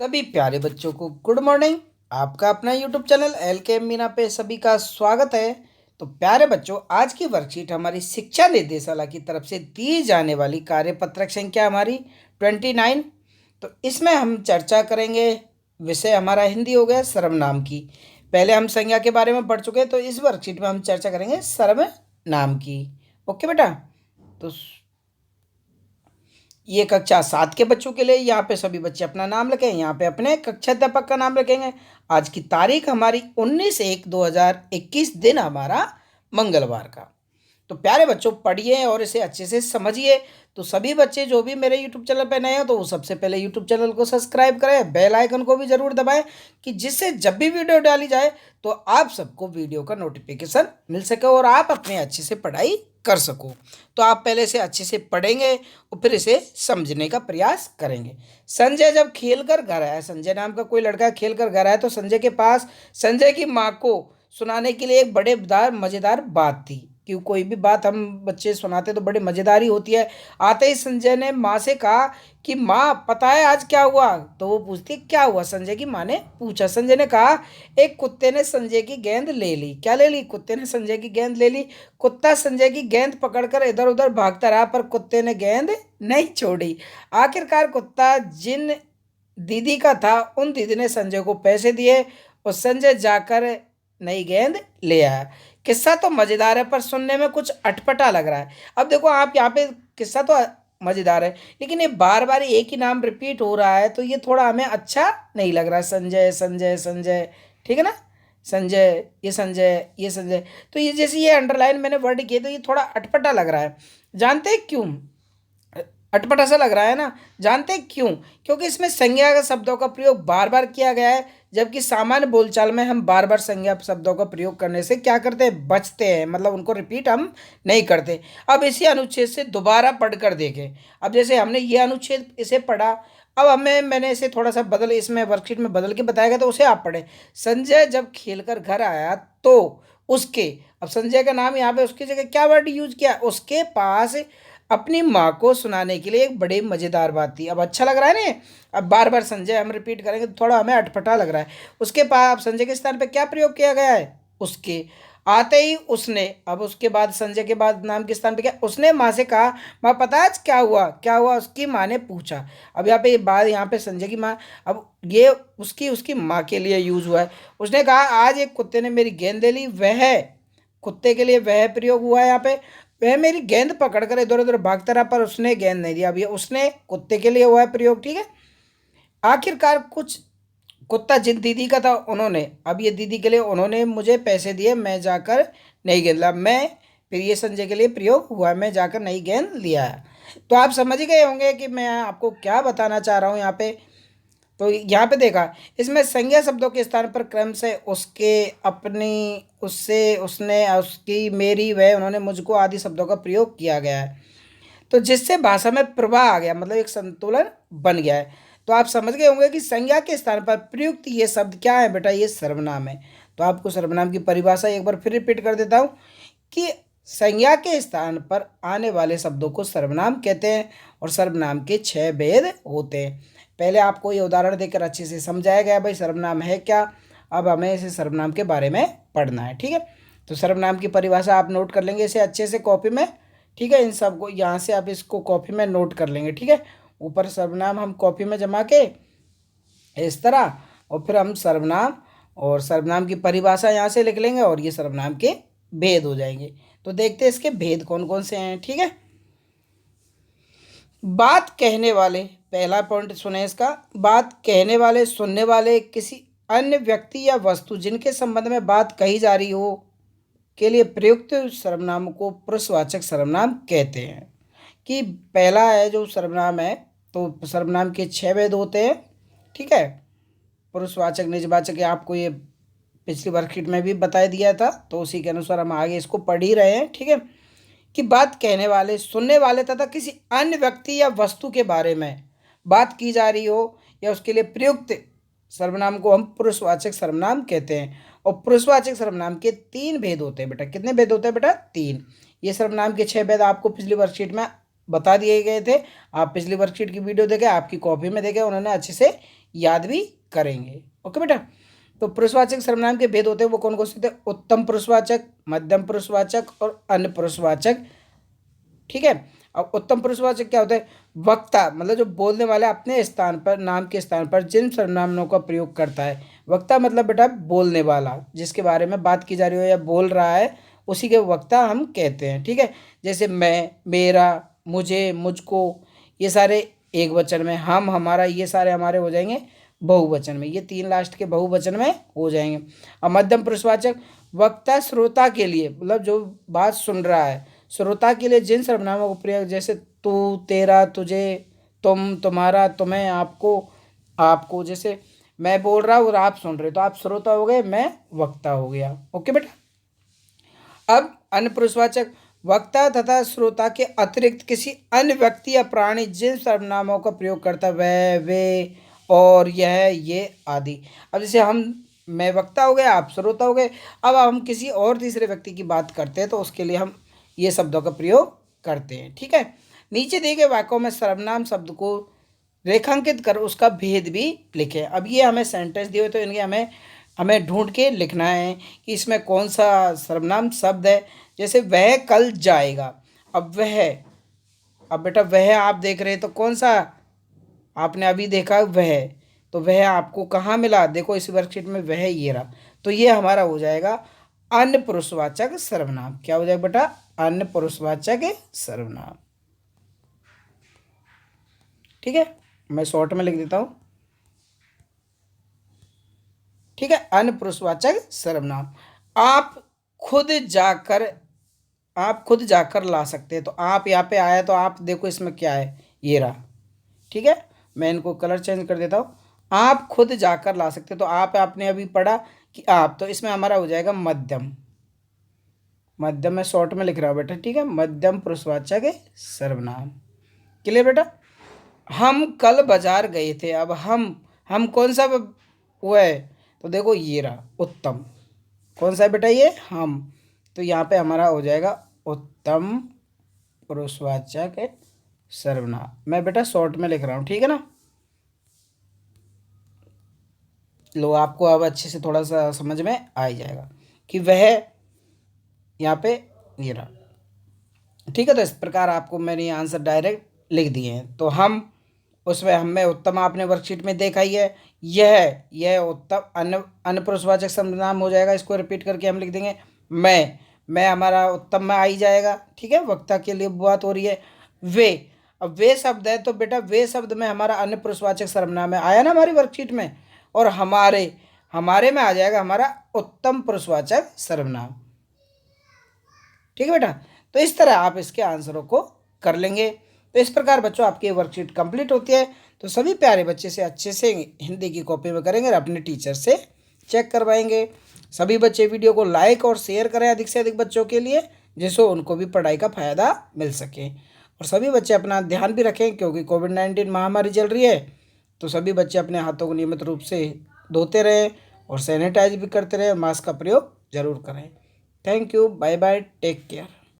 सभी प्यारे बच्चों को गुड मॉर्निंग। आपका अपना यूट्यूब चैनल एल के मीना पे सभी का स्वागत है। तो प्यारे बच्चों, आज की वर्कशीट हमारी शिक्षा निर्देशालय की तरफ से दी जाने वाली कार्यपत्रक संख्या हमारी 29। तो इसमें हम चर्चा करेंगे। विषय हमारा हिंदी हो गया सर्वनाम की। पहले हम संज्ञा के बारे में पढ़ चुके हैं, तो इस वर्कशीट में हम चर्चा करेंगे सर्वनाम की। ओके बेटा। तो ये कक्षा 7 के बच्चों के लिए यहाँ पे सभी बच्चे अपना नाम लिखें, यहाँ पे अपने कक्षा अध्यापक का नाम लिखेंगे। आज की तारीख हमारी 19/1/2021, दिन हमारा मंगलवार का। तो प्यारे बच्चों, पढ़िए और इसे अच्छे से समझिए। तो सभी बच्चे जो भी मेरे यूट्यूब चैनल पर नए हो, तो वो सबसे पहले यूट्यूब चैनल को सब्सक्राइब करें, बेल आइकन को भी ज़रूर दबाएं, कि जिससे जब भी वीडियो डाली जाए तो आप सबको वीडियो का नोटिफिकेशन मिल सके और आप अपने अच्छे से पढ़ाई कर सको। तो आप पहले से अच्छे से पढ़ेंगे और फिर इसे समझने का प्रयास करेंगे। संजय जब खेल कर घर आया, संजय नाम का कोई लड़का खेल कर घर आया, तो संजय के पास संजय की माँ को सुनाने के लिए एक बड़े मज़ेदार बात थी। कि कोई भी बात हम बच्चे सुनाते तो बड़े मज़ेदार ही होती है। आते ही संजय ने माँ से कहा कि माँ, पता है आज क्या हुआ? तो वो पूछती क्या हुआ? संजय की माँ ने पूछा। संजय ने कहा, एक कुत्ते ने संजय की गेंद ले ली। क्या ले ली? कुत्ते ने संजय की गेंद ले ली। कुत्ता संजय की गेंद पकड़कर इधर उधर भागता रहा, पर कुत्ते ने गेंद नहीं छोड़ी। आखिरकार कुत्ता जिन दीदी का था, उन दीदी ने संजय को पैसे दिए और संजय जाकर नई गेंद ले आया। किस्सा तो मज़ेदार है, पर सुनने में कुछ अटपटा लग रहा है। अब देखो, आप यहाँ पे किस्सा तो मज़ेदार है, लेकिन ये बार बार एक ही नाम रिपीट हो रहा है, तो ये थोड़ा हमें अच्छा नहीं लग रहा है। संजय संजय संजय, ठीक है ना? संजय, ये संजय, ये संजय। तो ये जैसे ये अंडरलाइन मैंने वर्ड किए, तो ये थोड़ा अटपटा लग रहा है। जानते हैं क्यों अटपटा सा लग रहा है ना? जानते हैं क्यों? क्योंकि इसमें संज्ञा के शब्दों का प्रयोग बार बार किया गया है, जबकि सामान्य बोलचाल में हम बार बार संज्ञा शब्दों का प्रयोग करने से क्या करते हैं? बचते हैं, मतलब उनको रिपीट हम नहीं करते। अब इसी अनुच्छेद से दोबारा पढ़कर देखें। अब जैसे हमने ये अनुच्छेद इसे पढ़ा, अब मैंने इसे थोड़ा सा इसमें वर्कशीट में बदल के बताया गया, तो उसे आप पढ़ें। संजय जब खेलकर घर आया तो उसके, अब संजय का नाम यहाँ पे उसकी जगह क्या वर्ड यूज किया? उसके पास अपनी माँ को सुनाने के लिए एक बड़ी मज़ेदार बात थी। अब अच्छा लग रहा है ना? अब बार बार संजय हम रिपीट करेंगे तो थोड़ा हमें अटपटा लग रहा है। उसके पास, अब संजय के स्थान पे क्या प्रयोग किया गया है? उसके। आते ही उसने, अब उसके बाद संजय के बाद नाम के स्थान पे क्या? उसने माँ से कहा, माँ पता है आज क्या हुआ? क्या हुआ? उसकी माँ ने पूछा। अब यहाँ पे ये बात, यहाँ पे संजय की माँ, अब ये उसकी उसकी माँ के लिए यूज हुआ है। उसने कहा, आज एक कुत्ते ने मेरी गेंद ले ली। वह, कुत्ते के लिए वह प्रयोग हुआ है यहाँ पे। वह मेरी गेंद पकड़कर इधर उधर भागता रहा, पर उसने गेंद नहीं दिया। अब ये उसने कुत्ते के लिए हुआ है प्रयोग, ठीक है। आखिरकार कुछ कुत्ता जिन दीदी का था उन्होंने, अब ये दीदी के लिए उन्होंने मुझे पैसे दिए, मैं जाकर नई गेंद ला। मैं, फिर ये संजय के लिए प्रयोग हुआ, मैं जाकर नई गेंद लिया। तो आप समझ ही गए होंगे कि मैं आपको क्या बताना चाह रहा हूँ यहाँ पे। तो यहाँ पे देखा, इसमें संज्ञा शब्दों के स्थान पर क्रम से उसके, अपनी, उससे, उसने, उसकी, मेरी, वह, उन्होंने, मुझको आदि शब्दों का प्रयोग किया गया है। तो जिससे भाषा में प्रवाह आ गया, मतलब एक संतुलन बन गया है। तो आप समझ गए होंगे कि संज्ञा के स्थान पर प्रयुक्त ये शब्द क्या है बेटा? ये सर्वनाम है। तो आपको सर्वनाम की परिभाषा एक बार फिर रिपीट कर देता हूँ कि संज्ञा के स्थान पर आने वाले शब्दों को सर्वनाम कहते हैं और सर्वनाम के 6 भेद होते हैं। पहले आपको ये उदाहरण देकर अच्छे से समझाया गया भाई सर्वनाम है क्या। अब हमें इसे सर्वनाम के बारे में पढ़ना है, ठीक है। तो सर्वनाम की परिभाषा आप नोट कर लेंगे इसे अच्छे से कॉपी में, ठीक है। इन सबको यहाँ से आप इसको कॉपी में नोट कर लेंगे, ठीक है। ऊपर सर्वनाम हम कॉपी में जमा के इस तरह, और फिर हम सर्वनाम और सर्वनाम की परिभाषा यहाँ से लिख लेंगे और ये सर्वनाम के भेद हो जाएंगे। तो देखते हैं इसके भेद कौन कौन से हैं, ठीक है। बात कहने वाले, पहला पॉइंट सुने इसका। बात कहने वाले, सुनने वाले, किसी अन्य व्यक्ति या वस्तु जिनके संबंध में बात कही जा रही हो के लिए प्रयुक्त सर्वनाम को पुरुषवाचक सर्वनाम कहते हैं। कि पहला है जो सर्वनाम है, तो सर्वनाम के 6 भेद होते हैं, ठीक है। पुरुषवाचक, निजवाचक, आपको ये पिछली वर्कशीट में भी बता दिया था, तो उसी के अनुसार हम आगे इसको पढ़ ही रहे हैं, ठीक है। कि बात कहने वाले, सुनने वाले तथा किसी अन्य व्यक्ति या वस्तु के बारे में बात की जा रही हो या उसके लिए प्रयुक्त सर्वनाम को हम पुरुषवाचक सर्वनाम कहते हैं। और पुरुषवाचक सर्वनाम के 3 भेद होते हैं बेटा। कितने भेद होते हैं बेटा? 3। ये सर्वनाम के 6 भेद आपको पिछली वर्कशीट में बता दिए गए थे। आप पिछली वर्कशीट की वीडियो देखें, आपकी कॉपी में देखें, उन्होंने अच्छे से याद भी करेंगे। ओके बेटा। तो पुरुषवाचक सर्वनाम के भेद होते हैं, वो कौन कौन से होते हैं? उत्तम पुरुषवाचक, मध्यम पुरुषवाचक और अन्य पुरुषवाचक। ठीक है। अब उत्तम पुरुषवाचक क्या होता है? वक्ता मतलब जो बोलने वाला अपने स्थान पर, नाम के स्थान पर जिन सर्वनामों का प्रयोग करता है। वक्ता मतलब बेटा बोलने वाला, जिसके बारे में बात की जा रही हो या बोल रहा है, उसी के वक्ता हम कहते हैं। ठीक है। जैसे मैं, मेरा, मुझे, मुझको, ये सारे एक वचन में, हम, हमारा, ये सारे हमारे हो जाएंगे बहुवचन में। ये तीन लास्ट के बहुवचन में हो जाएंगे। अब मध्यम पुरुषवाचक वक्ता श्रोता के लिए, मतलब जो बात सुन रहा है, श्रोता के लिए जिन सर्वनामों का प्रयोग, जैसे तू, तेरा, तुझे, तुम, तुम्हारा, तुम्हें, आपको, आपको। जैसे मैं बोल रहा हूँ और आप सुन रहे हो, तो आप श्रोता हो गए, मैं वक्ता हो गया। ओके बेटा। अब अन्य पुरुषवाचक वक्ता तथा श्रोता के अतिरिक्त किसी अन्य व्यक्ति या प्राणी जिन सर्वनामों का प्रयोग करता है, वह, वे, और, यह, ये आदि। अब जैसे मैं वक्ता हो गया, आप श्रोता हो गए। अब हम किसी और तीसरे व्यक्ति की बात करते हैं तो उसके लिए हम ये शब्दों का प्रयोग करते हैं। ठीक है। नीचे दिए गए वाक्यों में सर्वनाम शब्द को रेखांकित कर उसका भेद भी लिखें। अब ये हमें सेंटेंस दिए हुए, तो इनके हमें हमें ढूंढ के लिखना है कि इसमें कौन सा सर्वनाम शब्द है। जैसे वह कल जाएगा। अब अब बेटा वह आप देख रहे हैं, तो कौन सा आपने अभी देखा? वह। तो वह आपको कहाँ मिला? देखो इस वर्कशीट में वह ये रहा। तो ये हमारा हो जाएगा अन्य पुरुषवाचक सर्वनाम। क्या हो जाएगा बेटा? अन्य पुरुषवाचक सर्वनाम। ठीक है। मैं शॉर्ट में लिख देता हूँ। ठीक है। अन्य पुरुषवाचक सर्वनाम आप खुद जाकर ला सकते हैं। तो आप यहाँ पे आया, तो आप देखो इसमें क्या है, ये रहा। ठीक है। मैं इनको कलर चेंज कर देता हूँ। आप खुद जाकर ला सकते हैं। तो आप, आपने अभी पढ़ा कि आप, तो इसमें हमारा हो जाएगा मध्यम। मध्यम में शॉर्ट में लिख रहा हूँ बेटा। ठीक है। मध्यम पुरुषवाचक सर्वनाम। क्लियर बेटा। हम कल बाजार गए थे। अब हम कौन सा वो है? तो देखो ये रहा उत्तम। कौन सा है बेटा? ये हम। तो यहाँ पे हमारा हो जाएगा उत्तम पुरुषवाचक सर्वनाम। मैं बेटा शॉर्ट में लिख रहा हूँ। ठीक है ना। लो, आपको अब अच्छे से थोड़ा सा समझ में आ ही जाएगा कि वह यहाँ पे ये रहा। ठीक है। तो इस प्रकार आपको मैंने ये आंसर डायरेक्ट लिख दिए हैं। तो हम उसमें हमें उत्तम आपने वर्कशीट में देखा ही है। यह उत्तम अन्य पुरुषवाचक सर्वनाम हो जाएगा। इसको रिपीट करके हम लिख देंगे मैं हमारा उत्तम में आ ही जाएगा। ठीक है। वक्ता के लिए बात हो रही है। वे, अब वे शब्द है, तो बेटा वे शब्द में हमारा अन्य पुरुषवाचक सर्वनाम है, आया ना हमारी वर्कशीट में। और हमारे में आ जाएगा हमारा उत्तम पुरुषवाचक सर्वनाम। ठीक है बेटा। तो इस तरह आप इसके आंसरों को कर लेंगे। तो इस प्रकार बच्चों आपकी वर्कशीट कंप्लीट होती है। तो सभी प्यारे बच्चे से अच्छे से हिंदी की कॉपी में करेंगे और अपने टीचर से चेक करवाएंगे। सभी बच्चे वीडियो को लाइक और शेयर करें अधिक से अधिक बच्चों के लिए, जिससे उनको भी पढ़ाई का फ़ायदा मिल सके। और सभी बच्चे अपना ध्यान भी रखें, क्योंकि कोविड-19 महामारी चल रही है। तो सभी बच्चे अपने हाथों को नियमित रूप से धोते रहें और सैनिटाइज भी करते रहें। मास्क का प्रयोग जरूर करें। Thank you. Bye bye. Take care.